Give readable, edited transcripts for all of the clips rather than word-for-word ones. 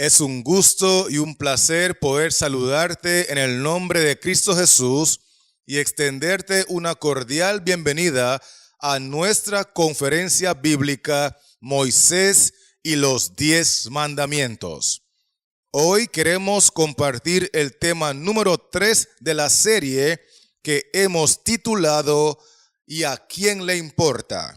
Es un gusto y un placer poder saludarte en el nombre de Cristo Jesús y extenderte una cordial bienvenida a nuestra conferencia bíblica Moisés y los 10 mandamientos. Hoy queremos compartir el tema número 3 de la serie que hemos titulado ¿Y a quién le importa?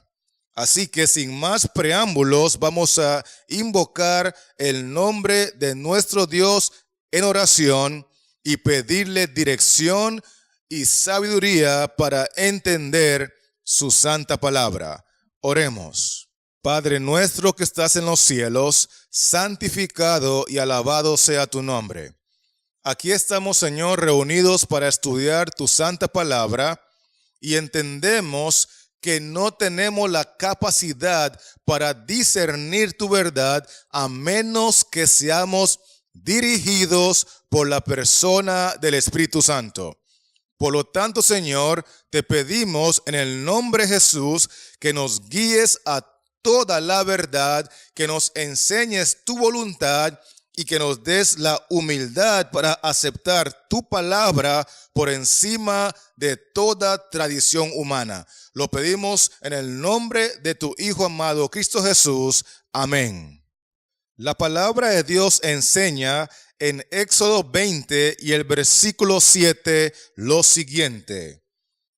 Así que sin más preámbulos vamos a invocar el nombre de nuestro Dios en oración y pedirle dirección y sabiduría para entender su santa palabra. Oremos. Padre nuestro que estás en los cielos, santificado y alabado sea tu nombre. Aquí estamos, Señor, reunidos para estudiar tu santa palabra y entendemos que no tenemos la capacidad para discernir tu verdad a menos que seamos dirigidos por la persona del Espíritu Santo. Por lo tanto, Señor, te pedimos en el nombre de Jesús que nos guíes a toda la verdad, que nos enseñes tu voluntad y que nos des la humildad para aceptar tu palabra por encima de toda tradición humana. Lo pedimos en el nombre de tu Hijo amado, Cristo Jesús. Amén. La palabra de Dios enseña en Éxodo 20 y el versículo 7 lo siguiente: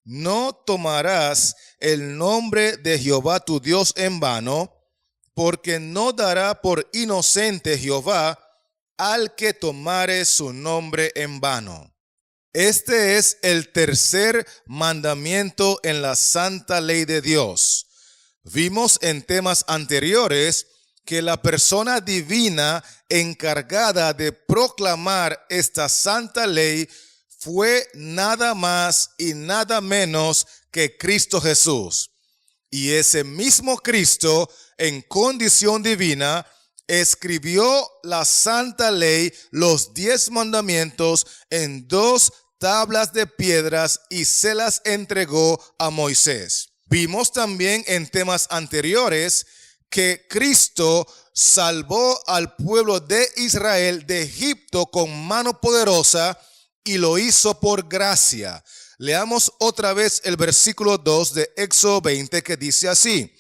No tomarás el nombre de Jehová tu Dios en vano, porque no dará por inocente Jehová al que tomare su nombre en vano. Este es el tercer mandamiento en la santa ley de Dios. Vimos en temas anteriores que la persona divina encargada de proclamar esta santa ley fue nada más y nada menos que Cristo Jesús. Y ese mismo Cristo, en condición divina, escribió la santa ley, los 10 mandamientos, en 2 tablas de piedras y se las entregó a Moisés. Vimos también en temas anteriores que Cristo salvó al pueblo de Israel de Egipto con mano poderosa y lo hizo por gracia. Leamos otra vez el versículo 2 de Éxodo 20 que dice así: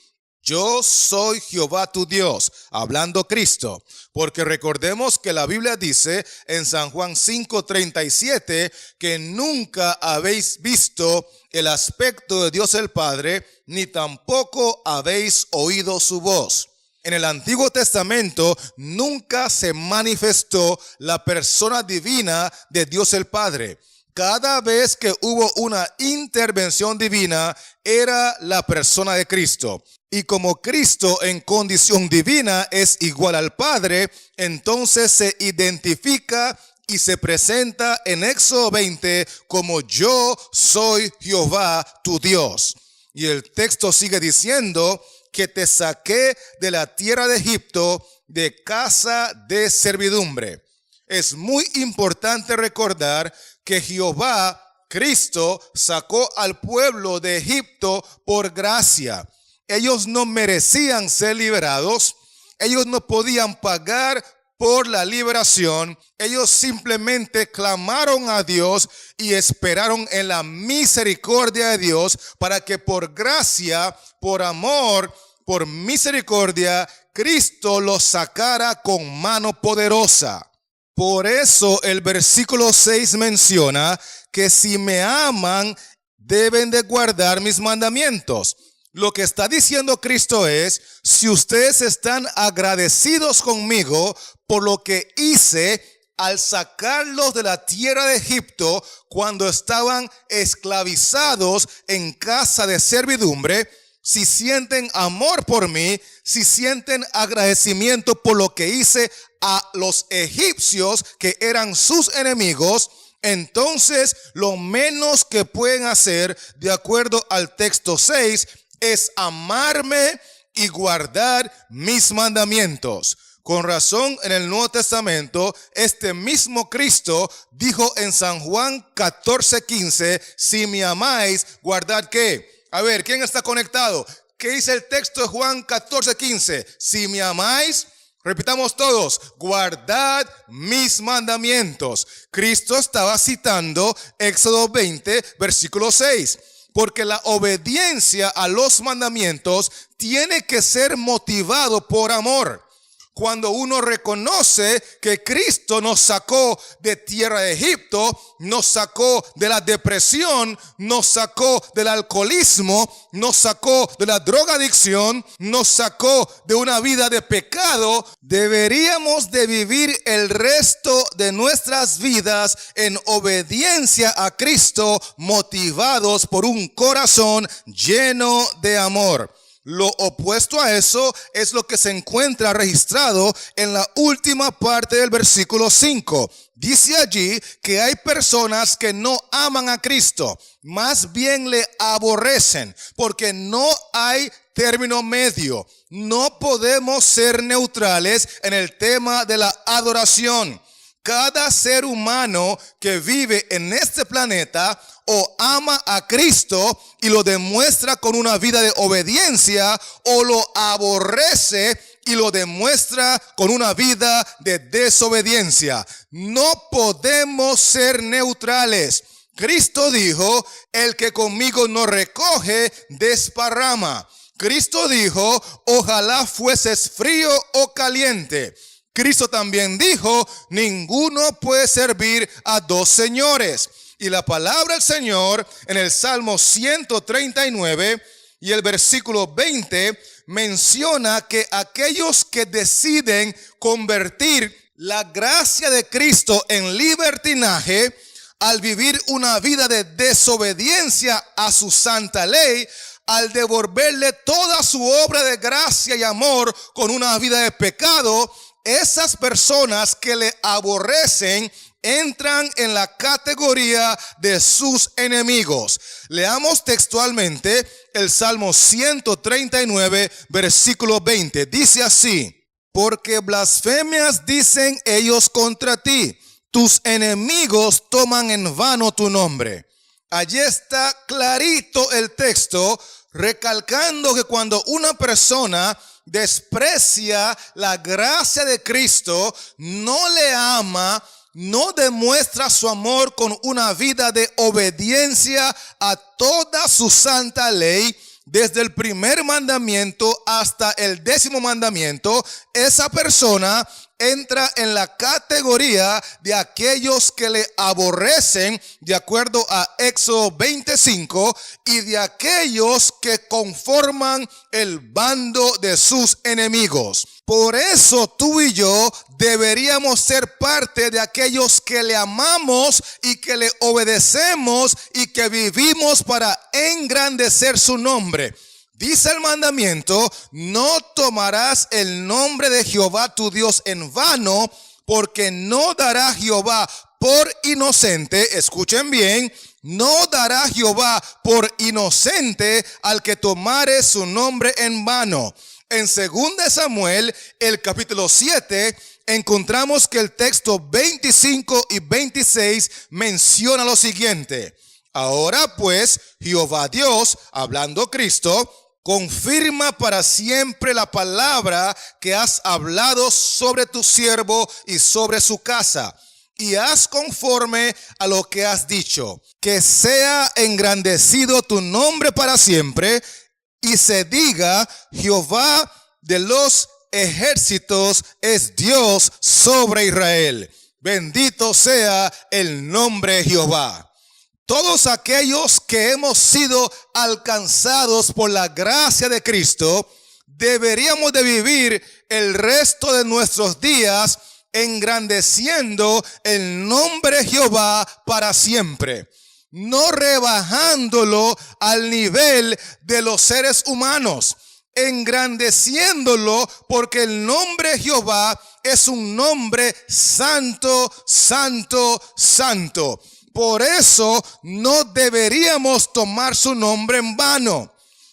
Yo soy Jehová tu Dios, hablando Cristo, porque recordemos que la Biblia dice en San Juan 5:37 que nunca habéis visto el aspecto de Dios el Padre, ni tampoco habéis oído su voz. En el Antiguo Testamento nunca se manifestó la persona divina de Dios el Padre. Cada vez que hubo una intervención divina era la persona de Cristo. Y como Cristo en condición divina es igual al Padre, entonces se identifica y se presenta en Éxodo 20 como yo soy Jehová tu Dios. Y el texto sigue diciendo que te saqué de la tierra de Egipto, de casa de servidumbre. Es muy importante recordar que Jehová, Cristo, sacó al pueblo de Egipto por gracia. Ellos no merecían ser liberados, ellos no podían pagar por la liberación, ellos simplemente clamaron a Dios y esperaron en la misericordia de Dios para que por gracia, por amor, por misericordia, Cristo los sacara con mano poderosa. Por eso el versículo 6 menciona que si me aman, deben de guardar mis mandamientos. Lo que está diciendo Cristo es: si ustedes están agradecidos conmigo por lo que hice al sacarlos de la tierra de Egipto cuando estaban esclavizados en casa de servidumbre, si sienten amor por mí, si sienten agradecimiento por lo que hice a los egipcios que eran sus enemigos, entonces lo menos que pueden hacer, de acuerdo al texto 6, es amarme y guardar mis mandamientos. Con razón, en el Nuevo Testamento, este mismo Cristo dijo en San Juan 14:15, si me amáis, guardad ¿qué? A ver, ¿quién está conectado? ¿Qué dice el texto de Juan 14:15? Si me amáis, Repitamos todos, guardad mis mandamientos. Cristo estaba citando Éxodo 20, versículo 6. Porque la obediencia a los mandamientos tiene que ser motivado por amor. Cuando uno reconoce que Cristo nos sacó de tierra de Egipto, nos sacó de la depresión, nos sacó del alcoholismo, nos sacó de la drogadicción, nos sacó de una vida de pecado, deberíamos de vivir el resto de nuestras vidas en obediencia a Cristo, motivados por un corazón lleno de amor. Lo opuesto a eso es lo que se encuentra registrado en la última parte del versículo 5. Dice allí que hay personas que no aman a Cristo, más bien le aborrecen, porque no hay término medio. No podemos ser neutrales en el tema de la adoración. Cada ser humano que vive en este planeta o ama a Cristo y lo demuestra con una vida de obediencia, o lo aborrece y lo demuestra con una vida de desobediencia. No podemos ser neutrales. Cristo dijo, el que conmigo no recoge, desparrama. Cristo dijo, ojalá fueses frío o caliente. Cristo también dijo, ninguno puede servir a dos señores. Y la palabra del Señor en el Salmo 139 y el versículo 20 menciona que aquellos que deciden convertir la gracia de Cristo en libertinaje, al vivir una vida de desobediencia a su santa ley, al devolverle toda su obra de gracia y amor con una vida de pecado, esas personas que le aborrecen entran en la categoría de sus enemigos. Leamos textualmente el Salmo 139, versículo 20. Dice así: porque blasfemias dicen ellos contra ti, tus enemigos toman en vano tu nombre. Allí está clarito el texto, recalcando que cuando una persona desprecia la gracia de Cristo, no le ama, no demuestra su amor con una vida de obediencia a toda su santa ley, desde el primer mandamiento hasta el 10º mandamiento, esa persona entra en la categoría de aquellos que le aborrecen, de acuerdo a Éxodo 25, y de aquellos que conforman el bando de sus enemigos. Por eso tú y yo deberíamos ser parte de aquellos que le amamos y que le obedecemos y que vivimos para engrandecer su nombre. Dice el mandamiento, no tomarás el nombre de Jehová tu Dios en vano, porque no dará Jehová por inocente, escuchen bien, no dará Jehová por inocente al que tomare su nombre en vano. En 2 Samuel, el capítulo 7, encontramos que el texto 25 y 26 menciona lo siguiente: ahora pues, Jehová Dios, hablando Cristo, confirma para siempre la palabra que has hablado sobre tu siervo y sobre su casa, y haz conforme a lo que has dicho, que sea engrandecido tu nombre para siempre, y se diga, Jehová de los ejércitos es Dios sobre Israel. Bendito sea el nombre de Jehová. Todos aquellos que hemos sido alcanzados por la gracia de Cristo, deberíamos de vivir el resto de nuestros días engrandeciendo el nombre de Jehová para siempre, no rebajándolo al nivel de los seres humanos, engrandeciéndolo, porque el nombre de Jehová es un nombre santo, santo, santo. Por eso no deberíamos tomar su nombre en vano.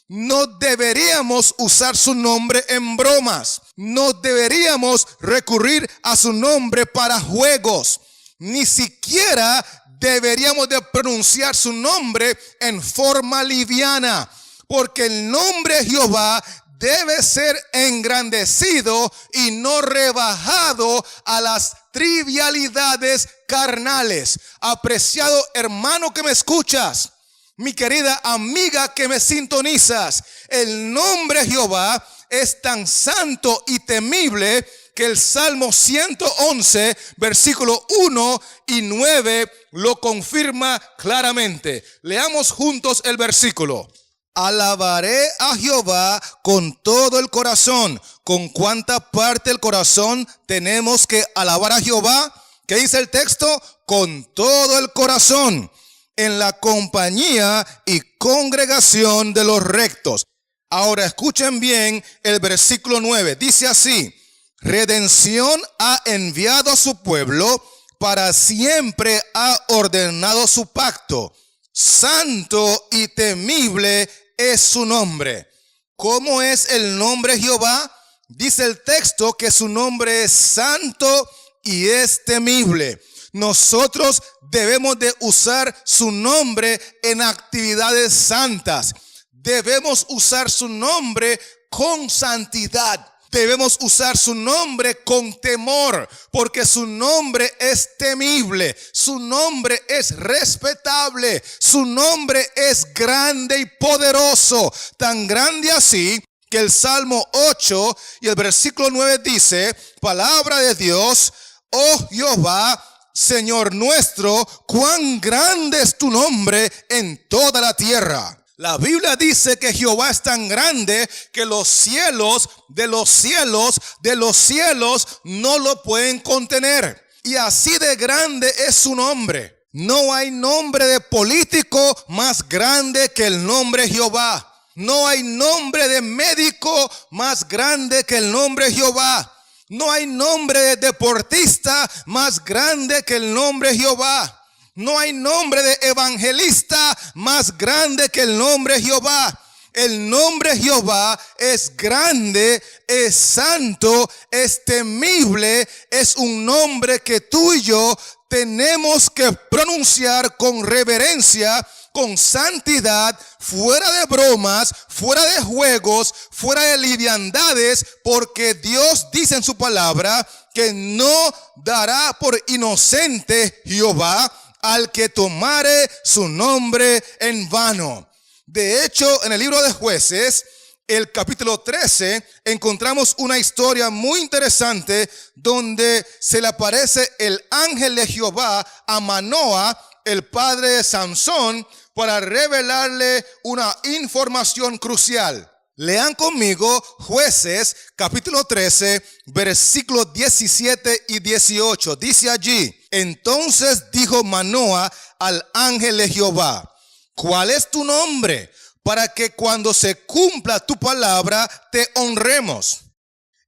No deberíamos usar su nombre en bromas. No deberíamos recurrir a su nombre para juegos. Ni siquiera deberíamos de pronunciar su nombre en forma liviana, porque el nombre de Jehová debe ser engrandecido y no rebajado a las trivialidades carnales. Apreciado hermano que me escuchas, mi querida amiga que me sintonizas, el nombre de Jehová es tan santo y temible que el Salmo 111, versículo 1 y 9 lo confirma claramente. Leamos juntos el versículo. Alabaré a Jehová con todo el corazón. ¿Con cuánta parte del corazón tenemos que alabar a Jehová? ¿Qué dice el texto? Con todo el corazón, en la compañía y congregación de los rectos. Ahora escuchen bien el versículo 9. Dice así: redención ha enviado a su pueblo, para siempre ha ordenado su pacto. Santo y temible es su nombre. ¿Cómo es el nombre de Jehová? Dice el texto que su nombre es santo y es temible. Nosotros debemos de usar su nombre en actividades santas. Debemos usar su nombre con santidad. Debemos usar su nombre con temor, porque su nombre es temible, su nombre es respetable, su nombre es grande y poderoso, tan grande así que el Salmo 8 y el versículo 9 dice: palabra de Dios, oh Jehová, Señor nuestro, cuán grande es tu nombre en toda la tierra. La Biblia dice que Jehová es tan grande que los cielos de los cielos de los cielos no lo pueden contener. Y así de grande es su nombre. No hay nombre de político más grande que el nombre Jehová. No hay nombre de médico más grande que el nombre Jehová. No hay nombre de deportista más grande que el nombre Jehová. No hay nombre de evangelista más grande que el nombre Jehová. El nombre Jehová es grande, es santo, es temible, es un nombre que tú y yo tenemos que pronunciar con reverencia, con santidad, fuera de bromas, fuera de juegos, fuera de liviandades, porque Dios dice en su palabra que no dará por inocente Jehová al que tomare su nombre en vano. De hecho, en el libro de Jueces, el capítulo 13, encontramos una historia muy interesante donde se le aparece el ángel de Jehová a Manoa, el padre de Sansón, para revelarle una información crucial. Lean conmigo Jueces capítulo 13, versículos 17 y 18. Dice allí: entonces dijo Manoa al ángel de Jehová: ¿cuál es tu nombre? Para que cuando se cumpla tu palabra te honremos.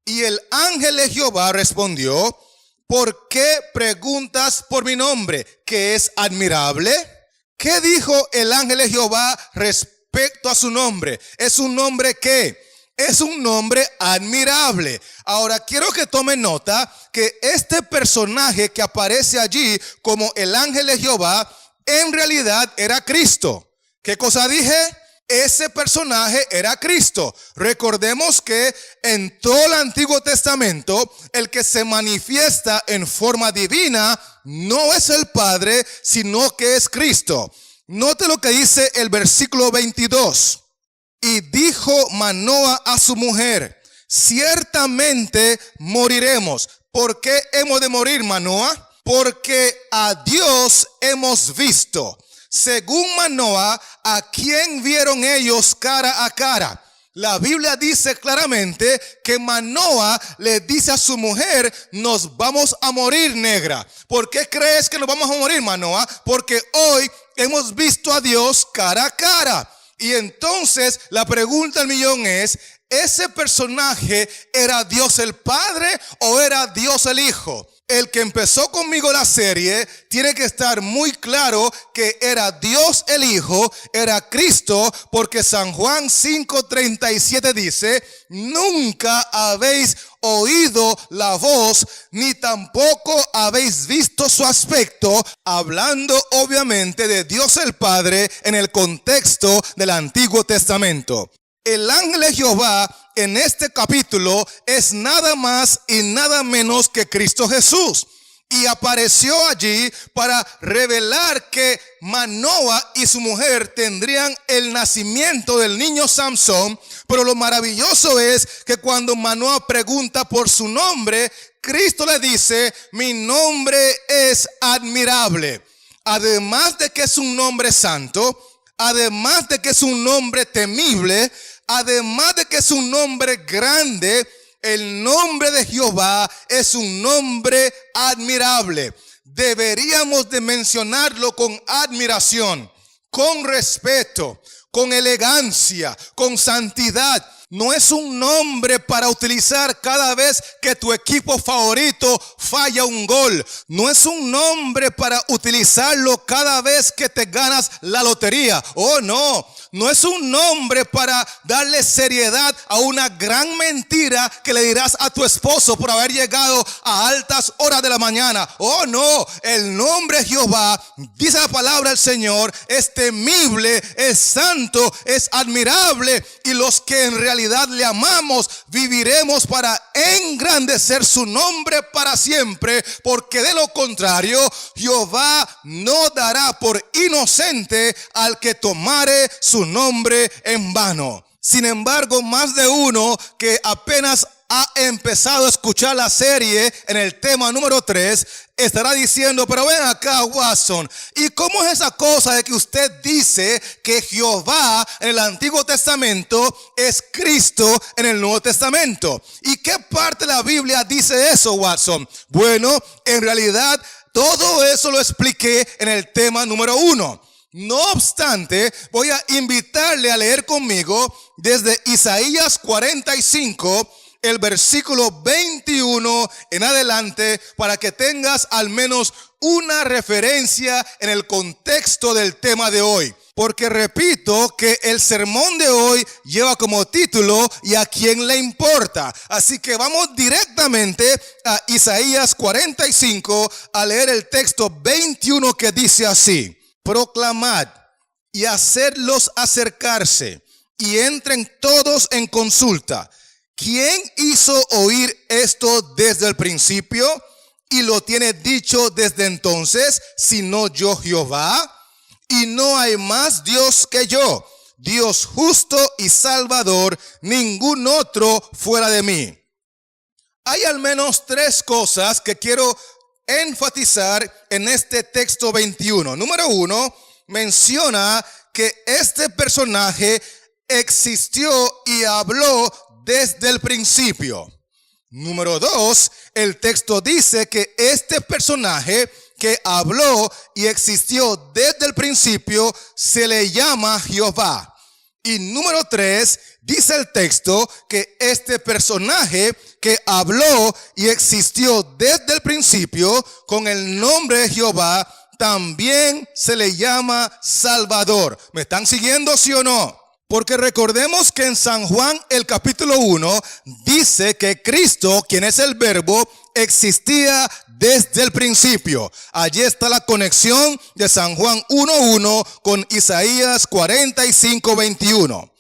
Y el ángel de Jehová respondió: ¿por qué preguntas por mi nombre, que es admirable? ¿Qué dijo el ángel de Jehová respecto a su nombre? Es un nombre que es un nombre admirable. Ahora quiero que tomen nota que este personaje que aparece allí como el ángel de Jehová en realidad era Cristo. ¿Qué cosa dije? Ese personaje era Cristo. Recordemos que en todo el Antiguo Testamento el que se manifiesta en forma divina no es el Padre, sino que es Cristo. Note lo que dice el versículo 22. Y dijo Manoa a su mujer: ciertamente moriremos. ¿Por qué hemos de morir, Manoa? Porque a Dios hemos visto. Según Manoa, ¿a quién vieron ellos cara a cara? La Biblia dice claramente que Manoa le dice a su mujer: nos vamos a morir, negra. ¿Por qué crees que nos vamos a morir, Manoa? Porque hoy hemos visto a Dios cara a cara. Y entonces la pregunta del millón es: ¿ese personaje era Dios el Padre o era Dios el Hijo? El que empezó conmigo la serie tiene que estar muy claro que era Dios el Hijo, era Cristo, porque San Juan 5:37 dice: nunca habéis oído la voz, ni tampoco habéis visto su aspecto, hablando obviamente de Dios el Padre en el contexto del Antiguo Testamento. El ángel de Jehová en este capítulo es nada más y nada menos que Cristo Jesús. Y apareció allí para revelar que Manoa y su mujer tendrían el nacimiento del niño Samson. Pero lo maravilloso es que cuando Manoa pregunta por su nombre, Cristo le dice: mi nombre es admirable. Además de que es un nombre santo, además de que es un nombre temible, además de que es un nombre grande, el nombre de Jehová es un nombre admirable. Deberíamos de mencionarlo con admiración, con respeto, con elegancia, con santidad. No es un nombre para utilizar cada vez que tu equipo favorito falla un gol. No es un nombre para utilizarlo cada vez que te ganas la lotería. Oh, no. No es un nombre para darle seriedad a una gran mentira que le dirás a tu esposo por haber llegado a altas horas de la mañana. Oh, no. El nombre de Jehová, dice la palabra del Señor, es temible, es santo, es admirable. Y los que en realidad le amamos, viviremos para engrandecer su nombre para siempre. Porque de lo contrario, Jehová no dará por inocente al que tomare su nombre en vano. Sin embargo, más de uno que apenas ha empezado a escuchar la serie en el tema número 3 estará diciendo: pero ven acá, Watson, ¿y cómo es esa cosa de que usted dice que Jehová en el Antiguo Testamento es Cristo en el Nuevo Testamento? ¿Y qué parte de la Biblia dice eso, Watson? Bueno, en realidad todo eso lo expliqué en el tema número 1. No obstante, voy a invitarle a leer conmigo desde Isaías 45, el versículo 21 en adelante, para que tengas al menos una referencia en el contexto del tema de hoy. Porque repito que el sermón de hoy lleva como título ¿y a quién le importa? Así que vamos directamente a Isaías 45 a leer el texto 21 que dice así: proclamad y hacedlos acercarse y entren todos en consulta. ¿Quién hizo oír esto desde el principio y lo tiene dicho desde entonces, sino yo, Jehová? Y no hay más Dios que yo, Dios justo y salvador, ningún otro fuera de mí. Hay al menos 3 cosas que quiero enfatizar en este texto 21. Número 1, menciona que este personaje existió y habló desde el principio. Número 2, el texto dice que este personaje que habló y existió desde el principio se le llama Jehová. Y número 3, dice el texto que este personaje que habló y existió desde el principio con el nombre de Jehová también se le llama Salvador. ¿Me están siguiendo, sí o no? Porque recordemos que en San Juan el capítulo 1 dice que Cristo, quien es el Verbo, existía desde el principio. Allí está la conexión de San Juan 1:1 con Isaías 45:21.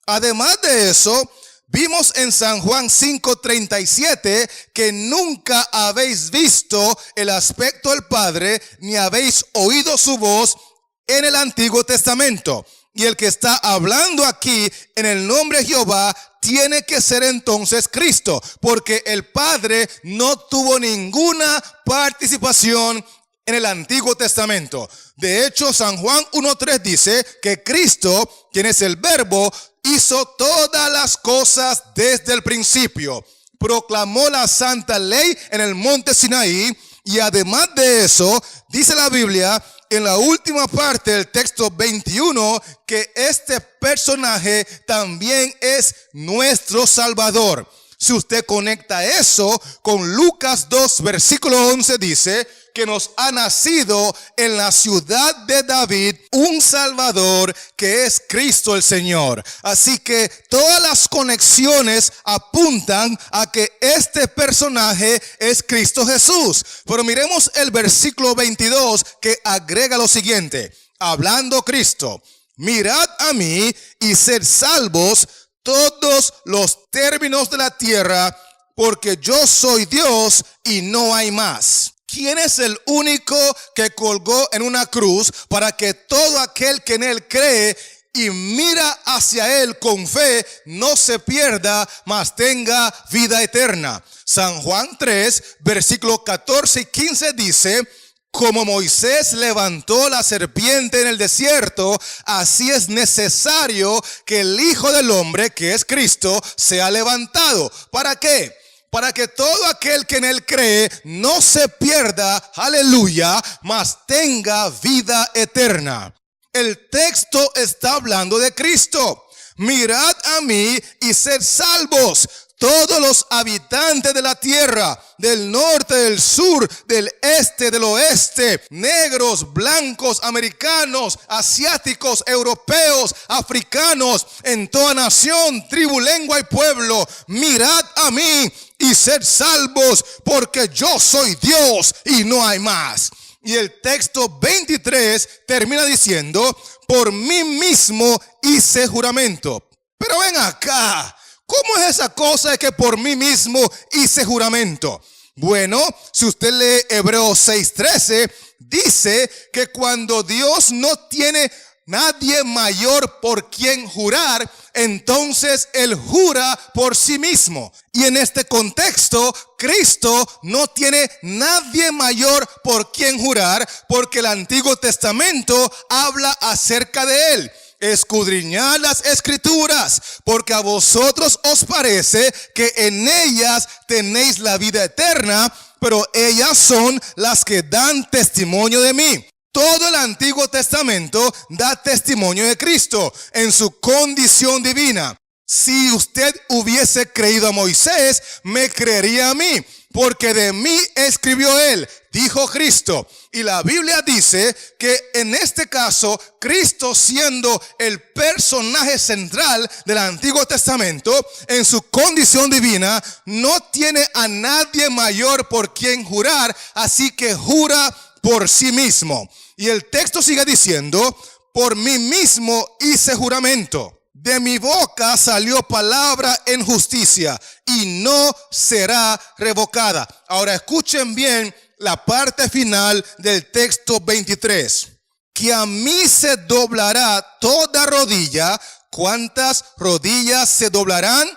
Además de eso, vimos en San Juan 5:37 que nunca habéis visto el aspecto del Padre, ni habéis oído su voz en el Antiguo Testamento. Y el que está hablando aquí en el nombre de Jehová tiene que ser entonces Cristo, porque el Padre no tuvo ninguna participación en el Antiguo Testamento. De hecho, San Juan 1:3 dice que Cristo, quien es el Verbo, hizo todas las cosas desde el principio. Proclamó la santa ley en el monte Sinaí, y además de eso, dice la Biblia en la última parte del texto 21 que este personaje también es nuestro Salvador. Si usted conecta eso con Lucas 2, versículo 11, dice que nos ha nacido en la ciudad de David un Salvador que es Cristo el Señor. Así que todas las conexiones apuntan a que este personaje es Cristo Jesús. Pero miremos el versículo 22 que agrega lo siguiente: hablando Cristo, mirad a mí y sed salvos todos los términos de la tierra, porque yo soy Dios y no hay más. ¿Quién es el único que colgó en una cruz para que todo aquel que en él cree y mira hacia él con fe no se pierda, mas tenga vida eterna? San Juan 3, versículos 14 y 15 dice: como Moisés levantó la serpiente en el desierto, así es necesario que el Hijo del Hombre, que es Cristo, sea levantado. ¿Para qué? Para que todo aquel que en él cree no se pierda, aleluya, mas tenga vida eterna. El texto está hablando de Cristo. Mirad a mí y sed salvos, todos los habitantes de la tierra, del norte, del sur, del este, del oeste, negros, blancos, americanos, asiáticos, europeos, africanos, en toda nación, tribu, lengua y pueblo. Mirad a mí y sed salvos, porque yo soy Dios y no hay más. Y el texto 23 termina diciendo: por mí mismo hice juramento. Pero ven acá, ¿cómo es esa cosa de que por mí mismo hice juramento? Bueno, si usted lee Hebreos 6:13, dice que cuando Dios no tiene nadie mayor por quien jurar, entonces Él jura por sí mismo. Y en este contexto, Cristo no tiene nadie mayor por quien jurar, porque el Antiguo Testamento habla acerca de Él. Escudriñad las escrituras, porque a vosotros os parece que en ellas tenéis la vida eterna, pero ellas son las que dan testimonio de mí. Todo el Antiguo Testamento da testimonio de Cristo en su condición divina. Si usted hubiese creído a Moisés, me creería a mí, porque de mí escribió él, dijo Cristo. Y la Biblia dice que en este caso, Cristo, siendo el personaje central del Antiguo Testamento, en su condición divina, no tiene a nadie mayor por quien jurar, así que jura por sí mismo. Y el texto sigue diciendo: por mí mismo hice juramento. De mi boca salió palabra en justicia y no será revocada. Ahora escuchen bien la parte final del texto 23. Que a mí se doblará toda rodilla. ¿Cuántas rodillas se doblarán?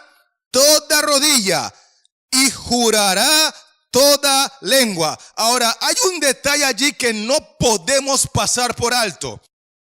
Toda rodilla. Y jurará toda lengua. Ahora, hay un detalle allí que no podemos pasar por alto,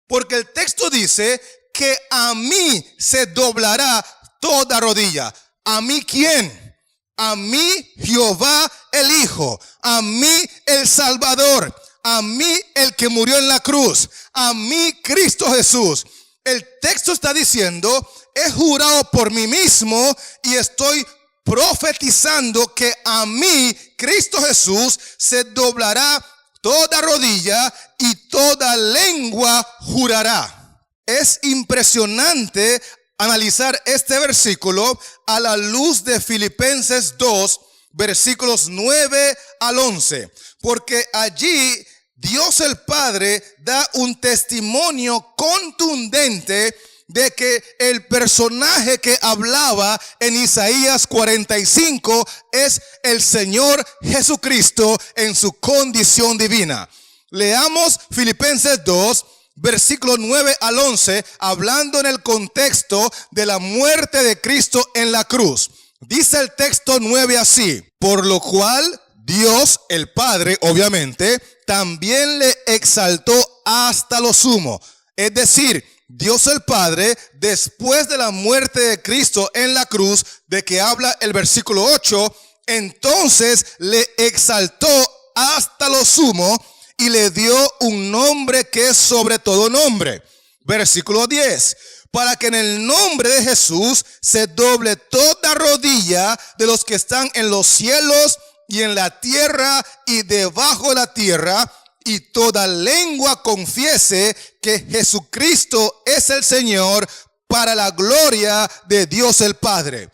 porque el texto dice que a mí se doblará toda rodilla. ¿A mí quién? A mí Jehová el Hijo, a mí el Salvador, a mí el que murió en la cruz, a mí Cristo Jesús. El texto está diciendo: he jurado por mí mismo y estoy profetizando que a mí, Cristo Jesús, se doblará toda rodilla y toda lengua jurará. Es impresionante analizar este versículo a la luz de Filipenses 2, versículos 9 al 11, porque allí Dios el Padre da un testimonio contundente de que el personaje que hablaba en Isaías 45 es el Señor Jesucristo en su condición divina. Leamos Filipenses 2, versículos 9 al 11, hablando en el contexto de la muerte de Cristo en la cruz. Dice el texto 9 así: por lo cual Dios el Padre, obviamente, también le exaltó hasta lo sumo. Es decir, Dios el Padre, después de la muerte de Cristo en la cruz, de que habla el versículo 8, entonces le exaltó hasta lo sumo y le dio un nombre que es sobre todo nombre. Versículo 10. Para que en el nombre de Jesús se doble toda rodilla de los que están en los cielos y en la tierra y debajo de la tierra, y toda lengua confiese que Jesucristo es el Señor, para la gloria de Dios el Padre.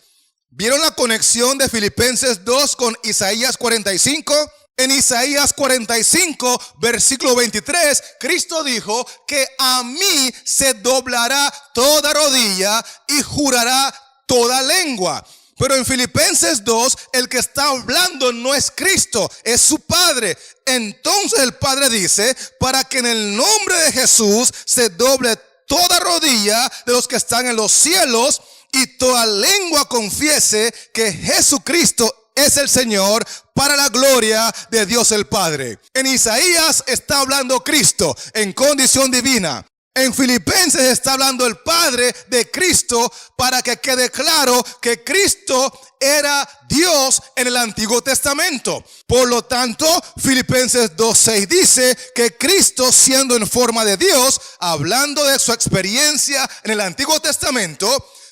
¿Vieron la conexión de Filipenses 2 con Isaías 45? En Isaías 45, versículo 23, Cristo dijo que a mí se doblará toda rodilla y jurará toda lengua. Pero en Filipenses 2, el que está hablando no es Cristo, es su Padre. Entonces el Padre dice, para que en el nombre de Jesús se doble toda rodilla de los que están en los cielos y toda lengua confiese que Jesucristo es el Señor, para la gloria de Dios el Padre. En Isaías está hablando Cristo en condición divina. En Filipenses está hablando el Padre de Cristo, para que quede claro que Cristo era Dios en el Antiguo Testamento. Por lo tanto, Filipenses 2:6 dice que Cristo, siendo en forma de Dios, hablando de su experiencia en el Antiguo Testamento,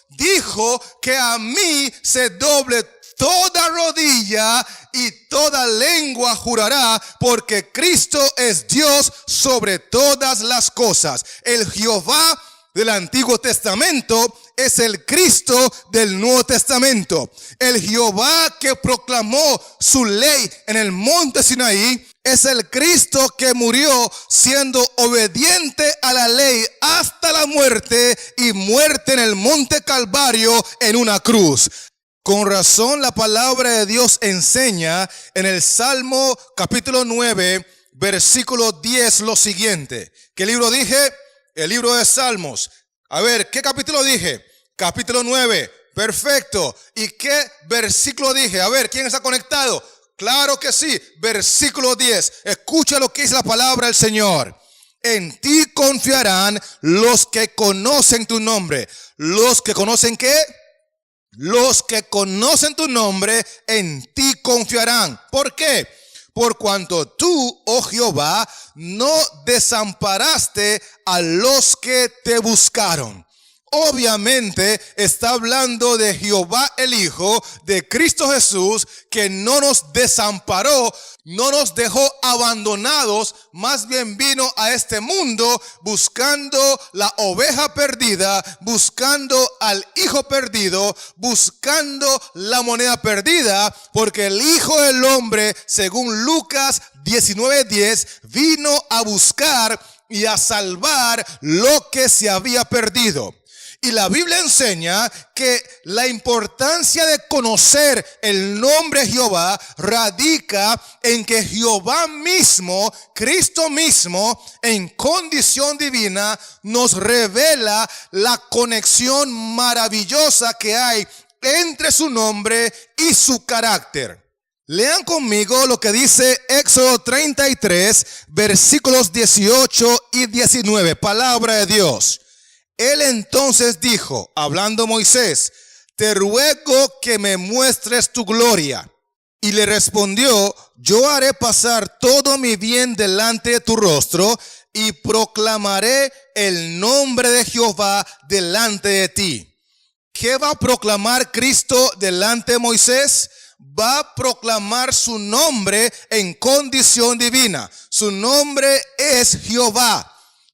dijo que a mí se doble toda rodilla y toda lengua jurará, porque Cristo es Dios sobre todas las cosas. El Jehová del Antiguo Testamento es el Cristo del Nuevo Testamento. El Jehová que proclamó su ley en el monte Sinaí es el Cristo que murió siendo obediente a la ley hasta la muerte, y muerte en el monte Calvario en una cruz. Con razón la palabra de Dios enseña en el Salmo capítulo 9, versículo 10 lo siguiente. ¿Qué libro dije? El libro de Salmos. A ver, ¿qué capítulo dije? Capítulo 9. Perfecto. ¿Y qué versículo dije? A ver, ¿quién está conectado? Claro que sí. Versículo 10. Escucha lo que dice la palabra del Señor. En ti confiarán los que conocen tu nombre. ¿Los que conocen qué? Los que conocen tu nombre, en ti confiarán. ¿Por qué? Por cuanto tú, oh Jehová, no desamparaste a los que te buscaron. Obviamente está hablando de Jehová el Hijo, de Cristo Jesús, que no nos desamparó, no nos dejó abandonados, más bien vino a este mundo buscando la oveja perdida, buscando al hijo perdido, buscando la moneda perdida, porque el Hijo del Hombre, según Lucas 19:10, vino a buscar y a salvar lo que se había perdido. Y la Biblia enseña que la importancia de conocer el nombre Jehová radica en que Jehová mismo, Cristo mismo, en condición divina, nos revela la conexión maravillosa que hay entre su nombre y su carácter. Lean conmigo lo que dice Éxodo 33, versículos 18 y 19, palabra de Dios. Él entonces dijo, hablando Moisés, te ruego que me muestres tu gloria. Y le respondió, yo haré pasar todo mi bien delante de tu rostro y proclamaré el nombre de Jehová delante de ti. ¿Qué va a proclamar Cristo delante de Moisés? Va a proclamar su nombre en condición divina. Su nombre es Jehová.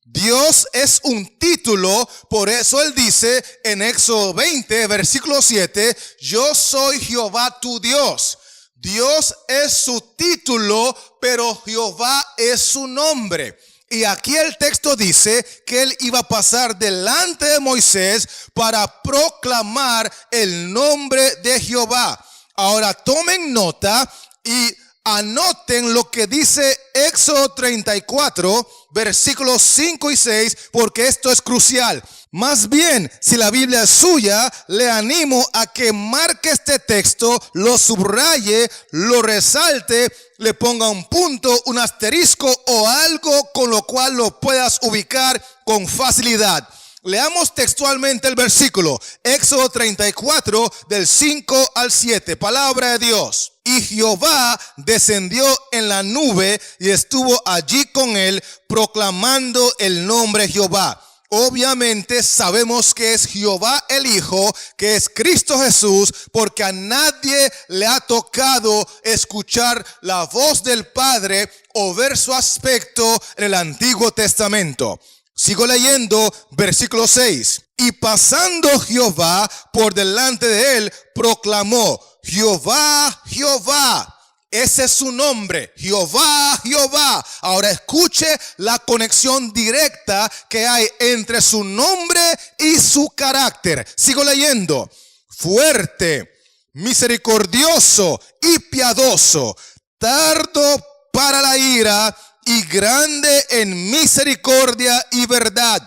Dios es un título, por eso él dice en Éxodo 20, versículo 7, yo soy Jehová tu Dios. Dios es su título, pero Jehová es su nombre. Y aquí el texto dice que él iba a pasar delante de Moisés para proclamar el nombre de Jehová. Ahora tomen nota y anoten lo que dice Éxodo 34, versículos 5 y 6, porque esto es crucial. Más bien, si la Biblia es suya, le animo a que marque este texto, lo subraye, lo resalte, le ponga un punto, un asterisco o algo con lo cual lo puedas ubicar con facilidad. Leamos textualmente el versículo, Éxodo 34, del 5 al 7, palabra de Dios. Y Jehová descendió en la nube y estuvo allí con él, proclamando el nombre Jehová. Obviamente sabemos que es Jehová el Hijo, que es Cristo Jesús, porque a nadie le ha tocado escuchar la voz del Padre o ver su aspecto en el Antiguo Testamento. Sigo leyendo, versículo 6. Y pasando Jehová por delante de él, proclamó, Jehová, Jehová. Ese es su nombre, Jehová, Jehová. Ahora escuche la conexión directa que hay entre su nombre y su carácter. Sigo leyendo. fuerte, misericordioso y piadoso, tardo para la ira y grande en misericordia y verdad,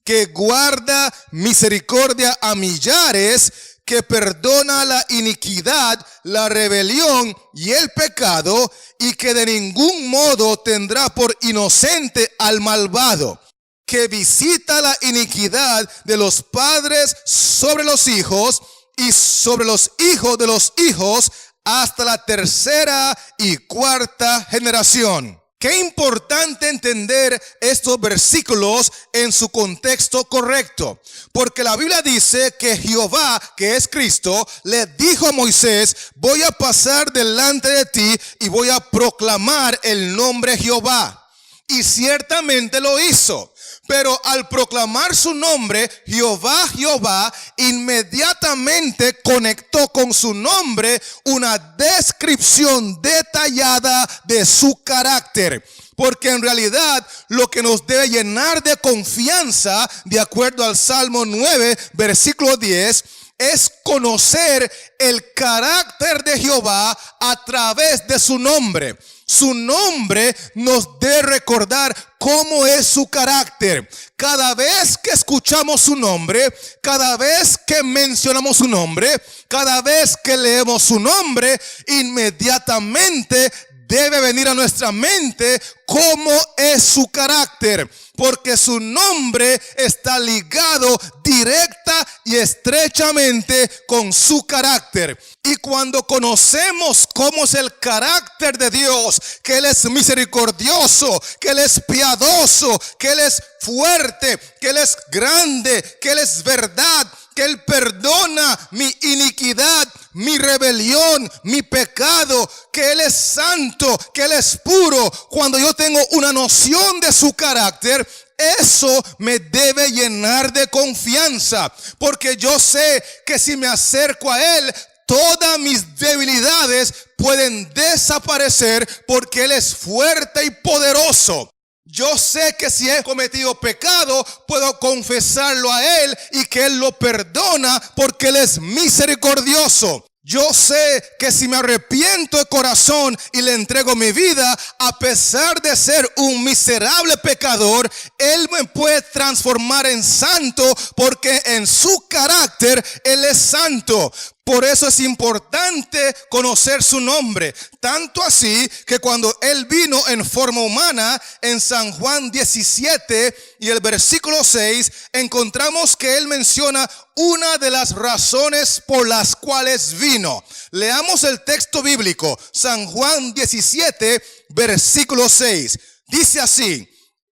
que guarda misericordia a millares, que perdona la iniquidad, la rebelión y el pecado, y que de ningún modo tendrá por inocente al malvado, que visita la iniquidad de los padres sobre los hijos y sobre los hijos de los hijos hasta la tercera y cuarta generación. Qué importante entender estos versículos en su contexto correcto, porque la Biblia dice que Jehová, que es Cristo, le dijo a Moisés: voy a pasar delante de ti y voy a proclamar el nombre Jehová. Y ciertamente lo hizo. Pero al proclamar su nombre, Jehová, Jehová, inmediatamente conectó con su nombre una descripción detallada de su carácter. Porque en realidad lo que nos debe llenar de confianza, de acuerdo al Salmo 9, versículo 10, es conocer el carácter de Jehová a través de su nombre. Su nombre nos debe recordar cómo es su carácter. Cada vez que escuchamos su nombre, cada vez que mencionamos su nombre, cada vez que leemos su nombre, inmediatamente debe venir a nuestra mente cómo es su carácter, porque su nombre está ligado directa y estrechamente con su carácter. Y cuando conocemos cómo es el carácter de Dios, que Él es misericordioso, que Él es piadoso, que Él es fuerte, que Él es grande, que Él es verdad, que Él perdona mi iniquidad, mi rebelión, mi pecado, que Él es santo, que Él es puro. Cuando yo tengo una noción de su carácter, eso me debe llenar de confianza, porque yo sé que si me acerco a Él, todas mis debilidades pueden desaparecer, porque Él es fuerte y poderoso. Yo sé que si he cometido pecado, puedo confesarlo a Él y que Él lo perdona, porque Él es misericordioso. Yo sé que si me arrepiento de corazón y le entrego mi vida, a pesar de ser un miserable pecador, Él me puede transformar en santo, porque en su carácter Él es santo. Por eso es importante conocer su nombre. Tanto así que cuando Él vino en forma humana, en San Juan 17 y el versículo 6, encontramos que Él menciona una de las razones por las cuales vino. Leamos el texto bíblico, San Juan 17, versículo 6. Dice así: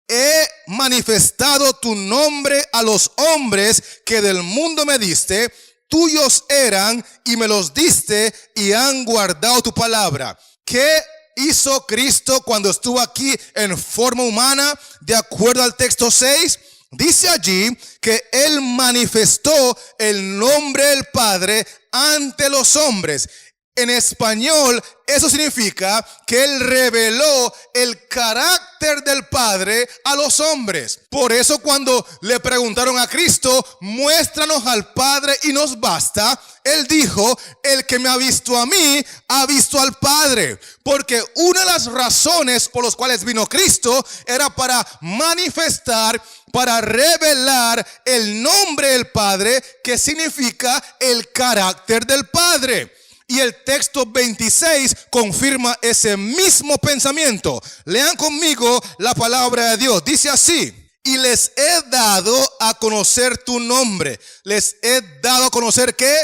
he manifestado tu nombre a los hombres que del mundo me diste. Tuyos eran y me los diste y han guardado tu palabra. ¿Qué hizo Cristo cuando estuvo aquí en forma humana? De acuerdo al texto 6, dice allí que Él manifestó el nombre del Padre ante los hombres. En español, eso significa que Él reveló el carácter del Padre a los hombres. Por eso cuando le preguntaron a Cristo: muéstranos al Padre y nos basta, Él dijo: el que me ha visto a mí, ha visto al Padre. Porque una de las razones por las cuales vino Cristo era para manifestar, para revelar el nombre del Padre, que significa el carácter del Padre. Y el texto 26 confirma ese mismo pensamiento. Lean conmigo la palabra de Dios. Dice así: y les he dado a conocer tu nombre. Les he dado a conocer ¿qué?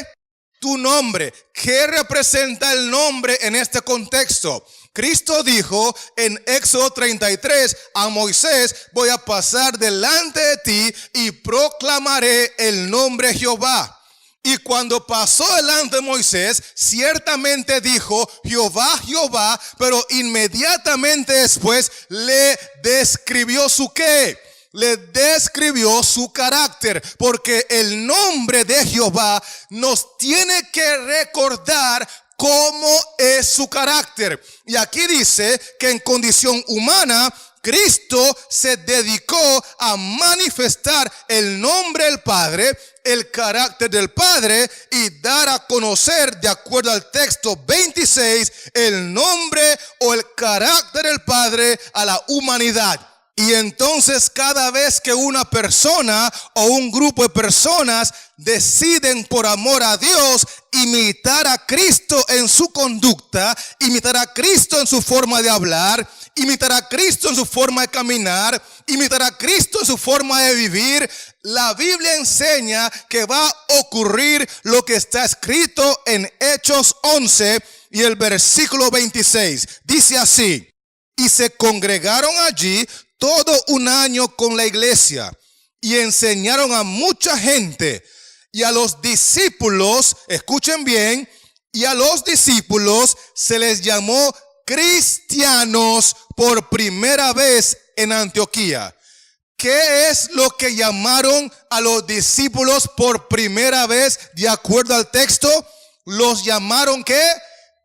Tu nombre. ¿Qué representa el nombre en este contexto? Cristo dijo en Éxodo 33 a Moisés: voy a pasar delante de ti y proclamaré el nombre Jehová. Y cuando pasó delante de Moisés, ciertamente dijo: Jehová, Jehová, pero inmediatamente después le describió su ¿qué? Le describió su carácter, porque el nombre de Jehová nos tiene que recordar cómo es su carácter. Y aquí dice que en condición humana Cristo se dedicó a manifestar el nombre del Padre, el carácter del Padre y dar a conocer, de acuerdo al texto 26, el nombre o el carácter del Padre a la humanidad. Y entonces cada vez que una persona o un grupo de personas deciden por amor a Dios imitar a Cristo en su conducta, imitar a Cristo en su forma de hablar, imitar a Cristo en su forma de caminar, imitar a Cristo en su forma de vivir, la Biblia enseña que va a ocurrir lo que está escrito en Hechos 11 y el versículo 26. Dice así: y se congregaron allí todo un año con la iglesia y enseñaron a mucha gente, y a los discípulos, escuchen bien, y a los discípulos se les llamó cristianos por primera vez en Antioquía. ¿Qué es lo que llamaron a los discípulos por primera vez de acuerdo al texto? Los llamaron ¿qué?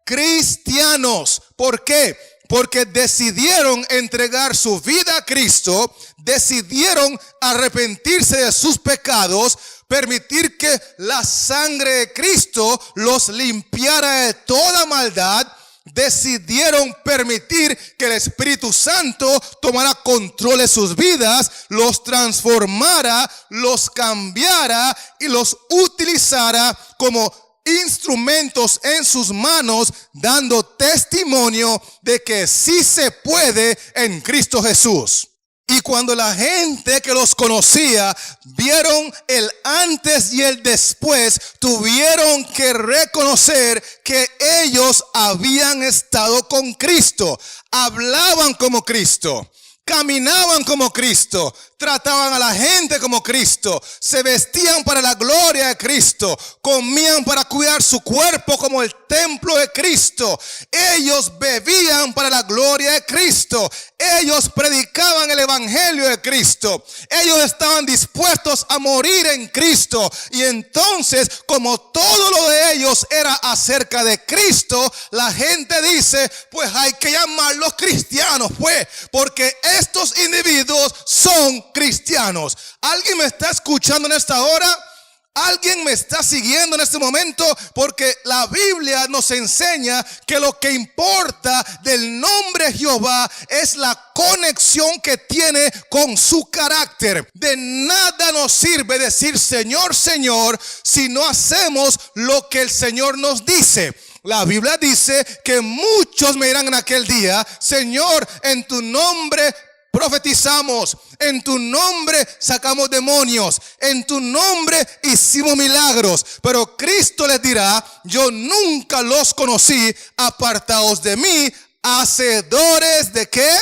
Cristianos. ¿Por qué? Porque decidieron entregar su vida a Cristo, decidieron arrepentirse de sus pecados, permitir que la sangre de Cristo los limpiara de toda maldad, decidieron permitir que el Espíritu Santo tomara control de sus vidas, los transformara, los cambiara y los utilizara como instrumentos en sus manos, dando testimonio de que sí se puede en Cristo Jesús. Y cuando la gente que los conocía vieron el antes y el después, tuvieron que reconocer que ellos habían estado con Cristo, hablaban como Cristo, caminaban como Cristo, trataban a la gente como Cristo, se vestían para la gloria de Cristo, comían para cuidar su cuerpo como el templo de Cristo, ellos bebían para la gloria de Cristo, ellos predicaban el evangelio de Cristo, ellos estaban dispuestos a morir en Cristo. Y entonces, como todo lo de ellos era acerca de Cristo, la gente dice, pues hay que llamarlos cristianos, pues, porque estos individuos son cristianos. ¿Alguien me está escuchando en esta hora? ¿Alguien me está siguiendo en este momento? Porque la Biblia nos enseña que lo que importa del nombre Jehová es la conexión que tiene con su carácter. De nada nos sirve decir Señor, Señor, si no hacemos lo que el Señor nos dice. La Biblia dice que muchos me dirán en aquel día, Señor, en tu nombre profetizamos, en tu nombre sacamos demonios, en tu nombre hicimos milagros. Pero Cristo les dirá, yo nunca los conocí, apartaos de mí, hacedores de ¿qué?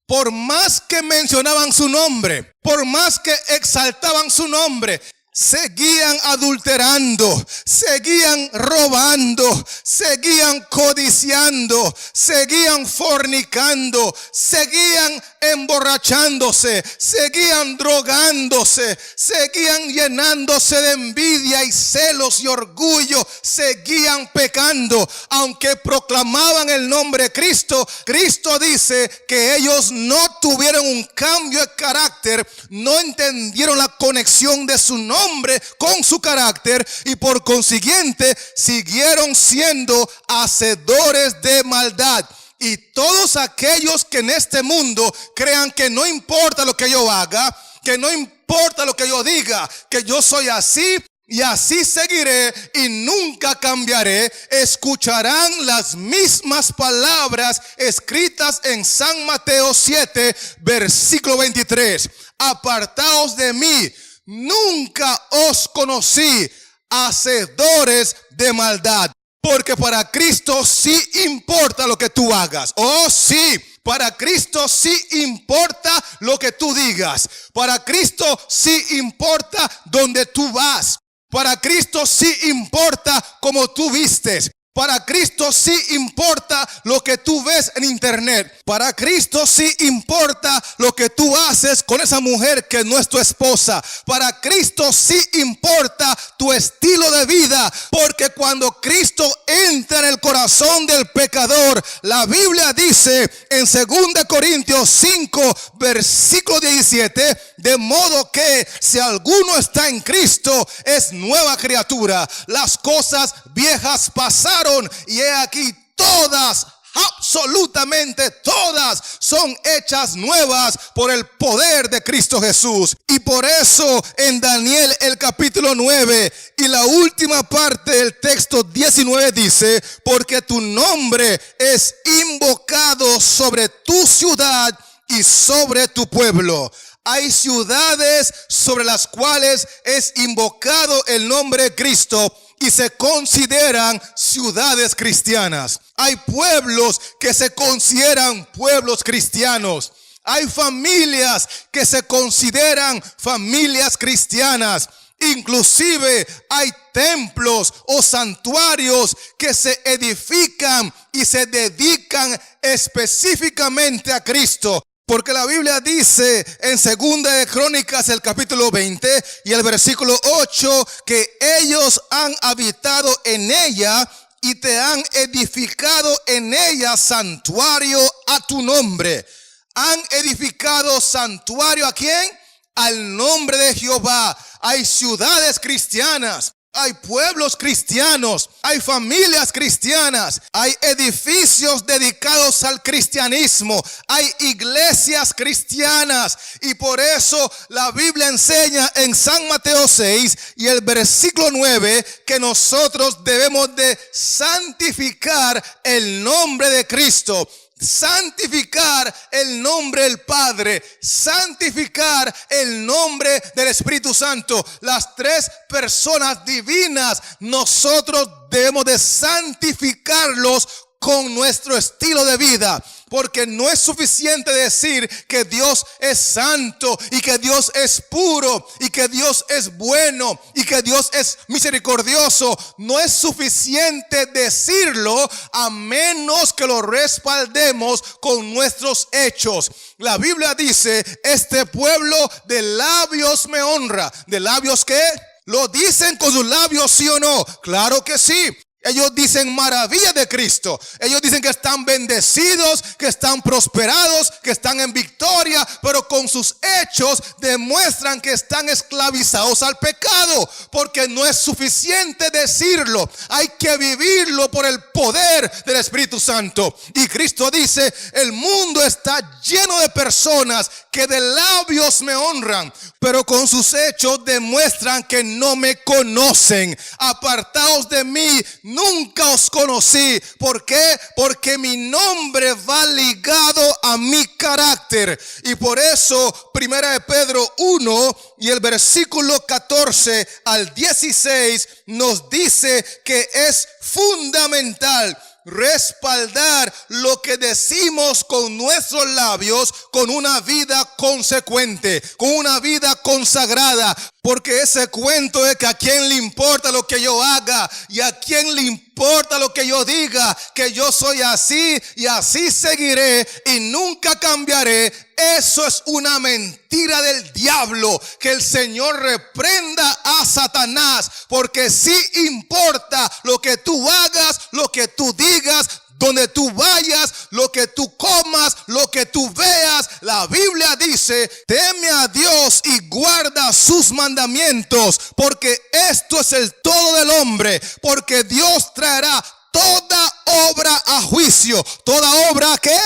Por más que mencionaban su nombre, por más que exaltaban su nombre, seguían adulterando, seguían robando, seguían codiciando, seguían fornicando, seguían emborrachándose, seguían drogándose, seguían llenándose de envidia y celos y orgullo, seguían pecando. Aunque proclamaban el nombre de Cristo, Cristo dice que ellos no tuvieron un cambio de carácter, no entendieron la conexión de su nombre con su carácter y por consiguiente siguieron siendo hacedores de maldad. Y todos aquellos que en este mundo crean que no importa lo que yo haga, que no importa lo que yo diga, que yo soy así y así seguiré y nunca cambiaré, escucharán las mismas palabras escritas en San Mateo 7, versículo 23. Apartaos de mí, nunca os conocí, hacedores de maldad. Porque para Cristo sí importa lo que tú hagas. Oh sí, para Cristo sí importa lo que tú digas. Para Cristo sí importa donde tú vas. Para Cristo sí importa cómo tú vistes. Para Cristo sí importa lo que tú ves en internet. Para Cristo sí importa lo que tú haces con esa mujer que no es tu esposa. Para Cristo sí importa tu estilo de vida. Porque cuando Cristo entra en el corazón del pecador, la Biblia dice en 2 Corintios 5, versículo 17, de modo que si alguno está en Cristo, es nueva criatura. Las cosas viejas pasaron y he aquí todas, absolutamente todas, son hechas nuevas por el poder de Cristo Jesús. Y por eso en Daniel el capítulo 9 y la última parte del texto 19 dice: porque tu nombre es invocado sobre tu ciudad y sobre tu pueblo. Hay ciudades sobre las cuales es invocado el nombre de Cristo y se consideran ciudades cristianas. Hay pueblos que se consideran pueblos cristianos. Hay familias que se consideran familias cristianas. Inclusive hay templos o santuarios que se edifican y se dedican específicamente a Cristo. Porque la Biblia dice en 2 de Crónicas el capítulo 20 y el versículo 8 que ellos han habitado en ella y te han edificado en ella santuario a tu nombre. Han edificado santuario ¿a quién? Al nombre de Jehová. Hay ciudades cristianas. Hay pueblos cristianos, hay familias cristianas, hay edificios dedicados al cristianismo, hay iglesias cristianas. Y por eso la Biblia enseña en San Mateo 6 y el versículo 9 que nosotros debemos de santificar el nombre de Cristo. Santificar el nombre del Padre, santificar el nombre del Espíritu Santo. Las tres personas divinas, nosotros debemos de santificarlos con nuestro estilo de vida. Porque no es suficiente decir que Dios es santo y que Dios es puro y que Dios es bueno y que Dios es misericordioso. No es suficiente decirlo a menos que lo respaldemos con nuestros hechos. La Biblia dice: este pueblo de labios me honra. ¿De labios qué? ¿Lo dicen con sus labios, sí o no? Claro que sí. Ellos dicen maravillas de Cristo. Ellos dicen que están bendecidos, que están prosperados, que están en victoria, pero con sus hechos demuestran que están esclavizados al pecado. Porque no es suficiente decirlo, hay que vivirlo por el poder del Espíritu Santo. Y Cristo dice: el mundo está lleno de personas que de labios me honran, pero con sus hechos demuestran que no me conocen. Apartaos de mí, nunca os conocí. ¿Por qué? Porque mi nombre va ligado a mi carácter. Y por eso, 1 de Pedro 1 y el versículo 14 al 16 nos dice que es fundamental respaldar lo que decimos con nuestros labios con una vida consecuente, con una vida consagrada. Porque ese cuento de que a quién le importa lo que yo haga y a quién le importa lo que yo diga, que yo soy así y así seguiré y nunca cambiaré, eso es una mentira del diablo. Que el Señor reprenda a Satanás, porque sí importa lo que tú hagas, lo que tú digas, donde tú vayas, lo que tú comas, lo que tú veas. La Biblia dice: teme a Dios y guarda sus mandamientos, porque esto es el todo del hombre. Porque Dios traerá toda obra a juicio. ¿Toda obra qué?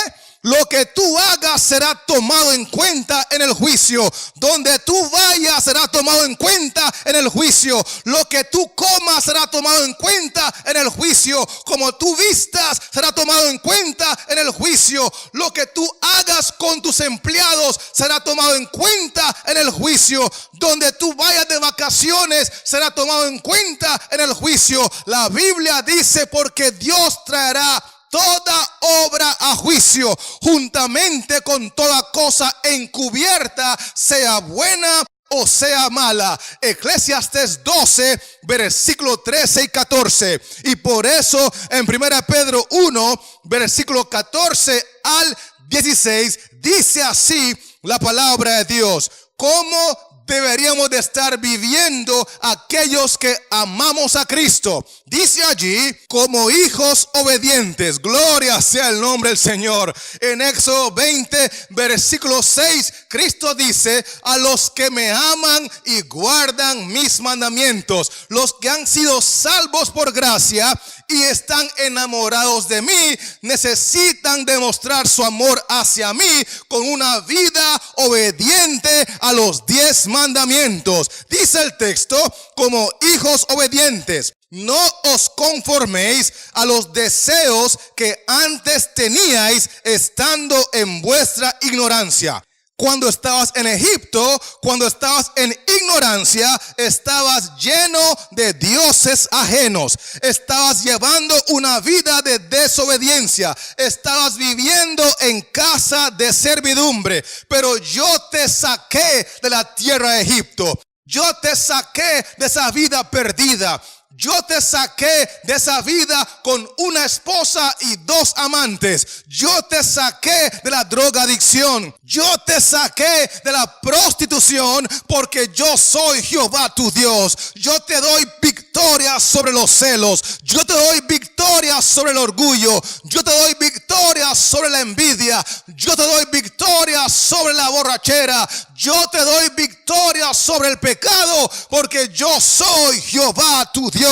Lo que tú hagas será tomado en cuenta en el juicio. Donde tú vayas será tomado en cuenta en el juicio. Lo que tú comas será tomado en cuenta en el juicio. Como tú vistas será tomado en cuenta en el juicio. Lo que tú hagas con tus empleados será tomado en cuenta en el juicio. Donde tú vayas de vacaciones será tomado en cuenta en el juicio. La Biblia dice: porque Dios traerá toda obra a juicio, juntamente con toda cosa encubierta, sea buena o sea mala. Eclesiastés 12, versículo 13 y 14. Y por eso en 1 Pedro 1, versículo 14 al 16, dice así la palabra de Dios: ¿cómo deberíamos de estar viviendo aquellos que amamos a Cristo? Dice allí, como hijos obedientes. Gloria sea el nombre del Señor. En Éxodo 20, versículo 6, Cristo dice: a los que me aman y guardan mis mandamientos, los que han sido salvos por gracia y están enamorados de mí, necesitan demostrar su amor hacia mí con una vida obediente a los 10 mandamientos. Dice el texto, como hijos obedientes. No os conforméis a los deseos que antes teníais estando en vuestra ignorancia. Cuando estabas en Egipto, cuando estabas en ignorancia, estabas lleno de dioses ajenos. Estabas llevando una vida de desobediencia. Estabas viviendo en casa de servidumbre. Pero yo te saqué de la tierra de Egipto. Yo te saqué de esa vida perdida. Yo te saqué de esa vida con una esposa y 2 amantes. Yo te saqué de la drogadicción. Yo te saqué de la prostitución, porque yo soy Jehová tu Dios. Yo te doy victoria sobre los celos. Yo te doy victoria sobre el orgullo. Yo te doy victoria sobre la envidia. Yo te doy victoria sobre la borrachera. Yo te doy victoria sobre el pecado, porque yo soy Jehová tu Dios.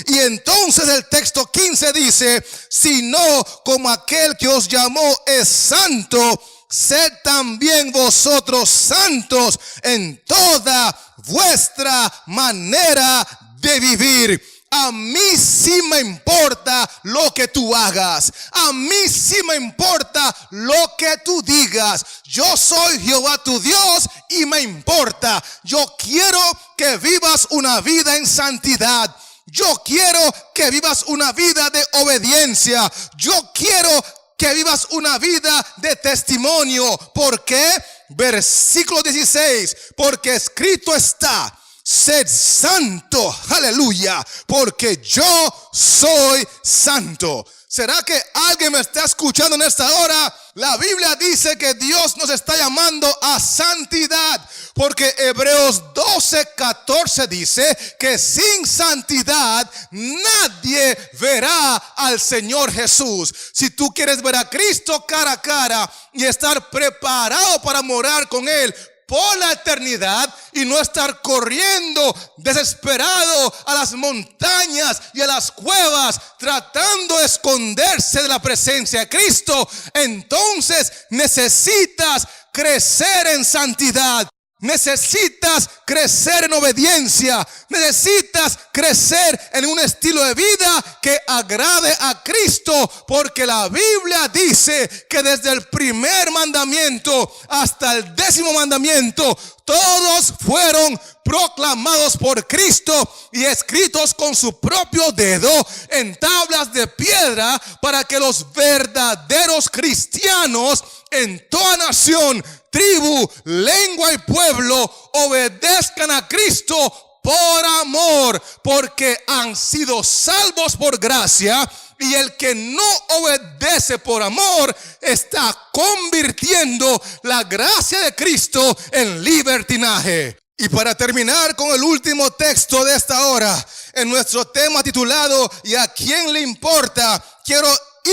Y entonces el texto 15 dice: sino como aquel que os llamó es santo, sed también vosotros santos en toda vuestra manera de vivir. A mí sí me importa lo que tú hagas. A mí sí me importa lo que tú digas. Yo soy Jehová tu Dios y me importa. Yo quiero que vivas una vida en santidad. Yo quiero que vivas una vida de obediencia. Yo quiero que vivas una vida de testimonio. ¿Por qué? Versículo 16. Porque escrito está: sed santo, aleluya, porque yo soy santo. ¿Será que alguien me está escuchando en esta hora? La Biblia dice que Dios nos está llamando a santidad, porque Hebreos 12:14 dice que sin santidad nadie verá al Señor Jesús. Si tú quieres ver a Cristo cara a cara y estar preparado para morar con Él por la eternidad, y no estar corriendo desesperado a las montañas y a las cuevas tratando de esconderse de la presencia de Cristo, entonces necesitas crecer en santidad. Necesitas crecer en obediencia. Necesitas crecer en un estilo de vida que agrade a Cristo, porque la Biblia dice que desde el primer mandamiento hasta el 10º mandamiento, todos fueron proclamados por Cristo y escritos con su propio dedo en tablas de piedra, para que los verdaderos cristianos en toda nación, tribu, lengua y pueblo obedezcan a Cristo por amor, porque han sido salvos por gracia. Y el que no obedece por amor está convirtiendo la gracia de Cristo en libertinaje. Y para terminar con el último texto de esta hora, en nuestro tema titulado ¿y a quién le importa?, quiero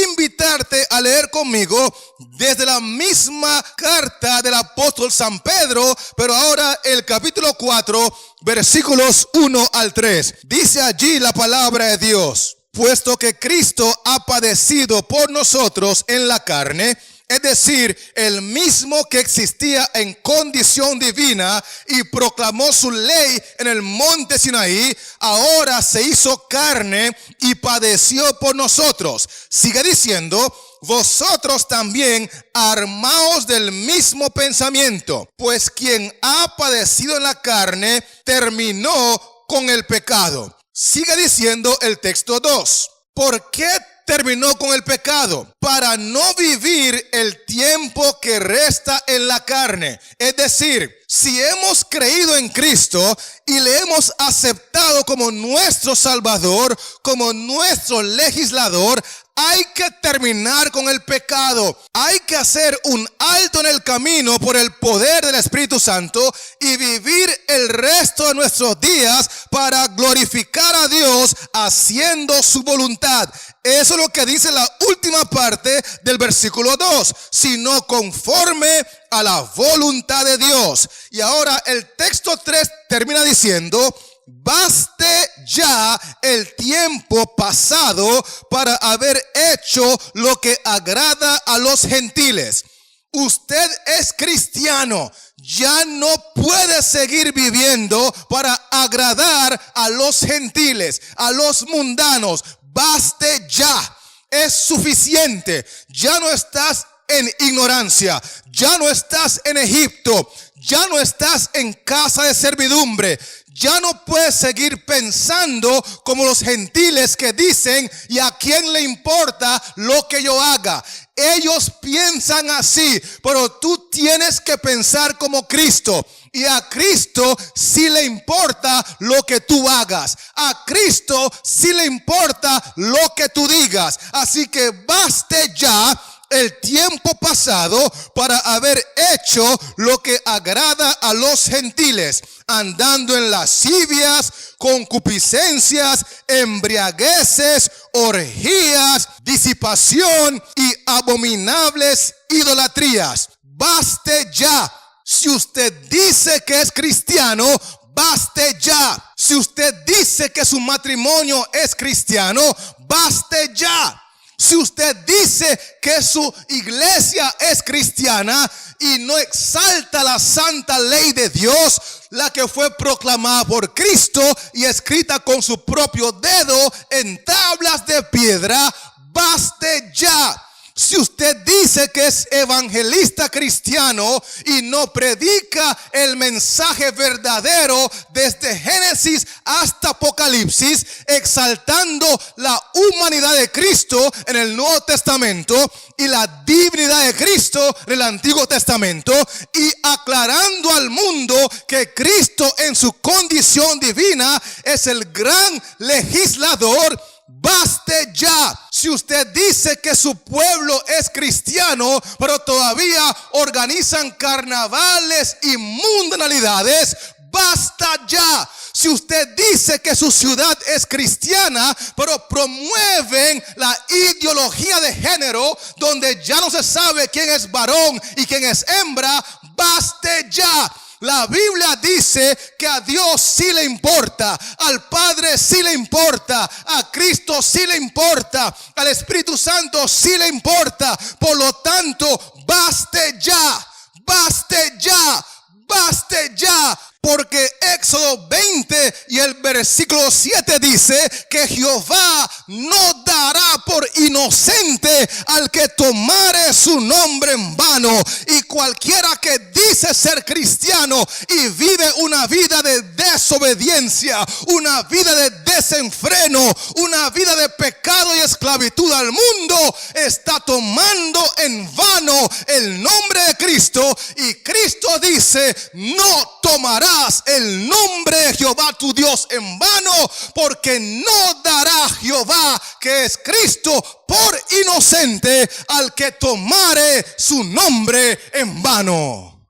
invitarte a leer conmigo desde la misma carta del apóstol San Pedro, pero ahora el capítulo 4, versículos 1 al 3. Dice allí la palabra de Dios: puesto que Cristo ha padecido por nosotros en la carne, es decir, el mismo que existía en condición divina y proclamó su ley en el monte Sinaí, ahora se hizo carne y padeció por nosotros. Sigue diciendo: vosotros también armaos del mismo pensamiento, pues quien ha padecido en la carne terminó con el pecado. Sigue diciendo el texto 2: ¿por qué terminó con el pecado? Para no vivir el tiempo que resta en la carne. Es decir, si hemos creído en Cristo y le hemos aceptado como nuestro Salvador, como nuestro legislador, hay que terminar con el pecado. Hay que hacer un alto en el camino por el poder del Espíritu Santo y vivir el resto de nuestros días para glorificar a Dios haciendo su voluntad. Eso es lo que dice la última parte del versículo 2, sino conforme a la voluntad de Dios. Y ahora el texto 3 termina diciendo: baste ya el tiempo pasado para haber hecho lo que agrada a los gentiles. Usted es cristiano, ya no puede seguir viviendo para agradar a los gentiles, a los mundanos. Baste ya, es suficiente. Ya no estás en ignorancia, ya no estás en Egipto, ya no estás en casa de servidumbre. Ya no puedes seguir pensando como los gentiles que dicen: ¿y a quién le importa lo que yo haga? Ellos piensan así, pero tú tienes que pensar como Cristo. Y a Cristo sí le importa lo que tú hagas. A Cristo sí le importa lo que tú digas. Así que baste ya el tiempo pasado para haber hecho lo que agrada a los gentiles, andando en lascivias, concupiscencias, embriagueces, orgías, disipación y abominables idolatrías. Baste ya. Si usted dice que es cristiano, baste ya. Si usted dice que su matrimonio es cristiano, baste ya. Si usted dice que su iglesia es cristiana y no exalta la santa ley de Dios, la que fue proclamada por Cristo y escrita con su propio dedo en tablas de piedra, baste ya. Si usted dice que es evangelista cristiano y no predica el mensaje verdadero desde Génesis hasta Apocalipsis, exaltando la humanidad de Cristo en el Nuevo Testamento y la divinidad de Cristo en el Antiguo Testamento, y aclarando al mundo que Cristo en su condición divina es el gran legislador, baste ya. Si usted dice que su pueblo es cristiano, pero todavía organizan carnavales y mundanalidades, basta ya. Si usted dice que su ciudad es cristiana, pero promueven la ideología de género, donde ya no se sabe quién es varón y quién es hembra, baste ya. La Biblia dice que a Dios sí le importa, al Padre sí le importa, a Cristo sí le importa, al Espíritu Santo sí le importa. Por lo tanto, baste ya, baste ya, baste ya. Porque Éxodo 20 y el versículo 7 dice que Jehová no dará por inocente al que tomare su nombre en vano. Y cualquiera que dice ser cristiano y vive una vida de desobediencia, una vida de desenfreno, una vida de pecado y esclavitud al mundo, está tomando en vano el nombre de Cristo. Y Cristo dice: no tomará el nombre de Jehová tu Dios en vano, porque no dará Jehová, que es Cristo, por inocente al que tomare su nombre en vano.